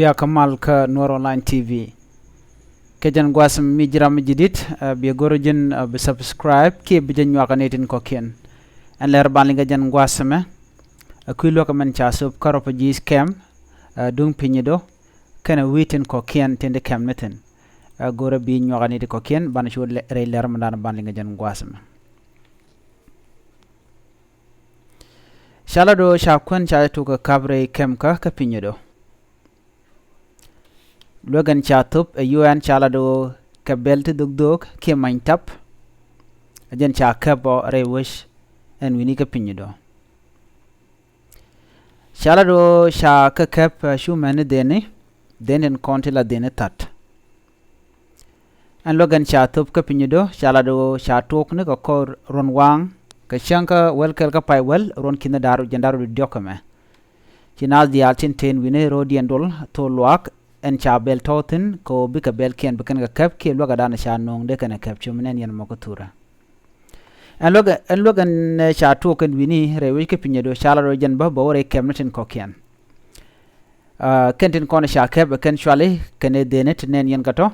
biya kamal ka Noor Online TV kejan gwasam mijram jidit biya gorojin bi subscribe ke bijan nyakanetin ko ken an ler balinga jan gwasame akuy loka man cha sub karopa ji scam dung pinyido kana witin ko ken tende kam neten gora bi nyakaneti ko ken ban shod re ler man balinga jan gwasame shalado shakwan cha to ka kabre kem ka pinyido Logan chatup UN chalado kabelt dugdog ke maintap ajan cha kabo rewish en winika pinyido chalado sha ka kap shu mane denen kontela dene tat an Logan chatup ka pinyido chalado sha tok ne ko kor ronwang ka shanka welkel ka pai wel ron kina daru jandaru diokame chinal dialtin ten wine rodiendol to luak en cha bel totin ko bika bel ken bikan ga kap ke loga dana sha nong de kana kap chumnen yan moko tura en loga sha to kan wini rewi ke pinyedo shala ro jan ba bore kemnetin ko ken kentin kona sha kap kan shwale kene denet nen yan gato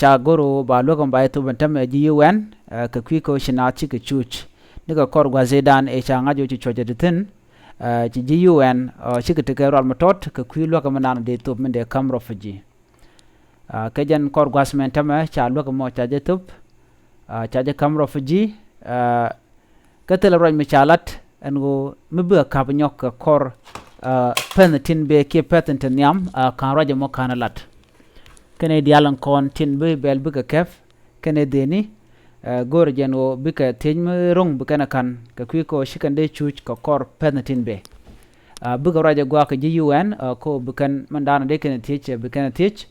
cha goro ba loga ba to bantam ji UN ka kwi ko shina chi ke chuch niga kor gwazedan e cha ngajo chi chojetin ci UN sikete ke rol matot ke kuilo ka manana de top mende kamro faji ke jan kor gwasmen tama cha lo ko mo cha je top cha je kamro faji ke tel roj mi chalat en go mbe ka nyok kor penetin be ke petenten yam kan roje mo kanalat kene dialan kon tin be bel be kef kene deni gor jeno bika tejme rong bika kan ka kwiko shikande chuch ka kor penetin be buga raja gwa ka UN ko bikan mandana de kene tech bika tech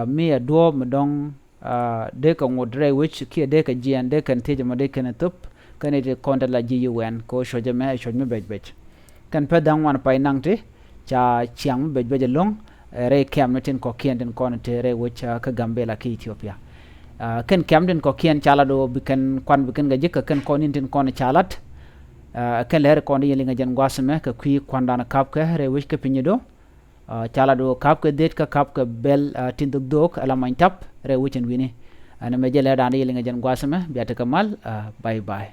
mi adwo mdong de ka ngodre which ki de ka jian de kan tej ma de kene top kane de konta la UN ko shoje me bej kan pedang wan pai nangte cha chiang bej long re kem natin ko kienden konte re which ka gambela ki Ethiopia ken kamden ko kien chalado bikan kwan bikan ga jikka ken konin tin kon chalat ken ler kon yelinga jan gwasme ka kwi kwandana kapka re wish ka pinyido chalado kapka det ka kapka bel tin dog ala maintap re wichin wini ana mejele dan yelinga jan gwasme biata kamal bye bye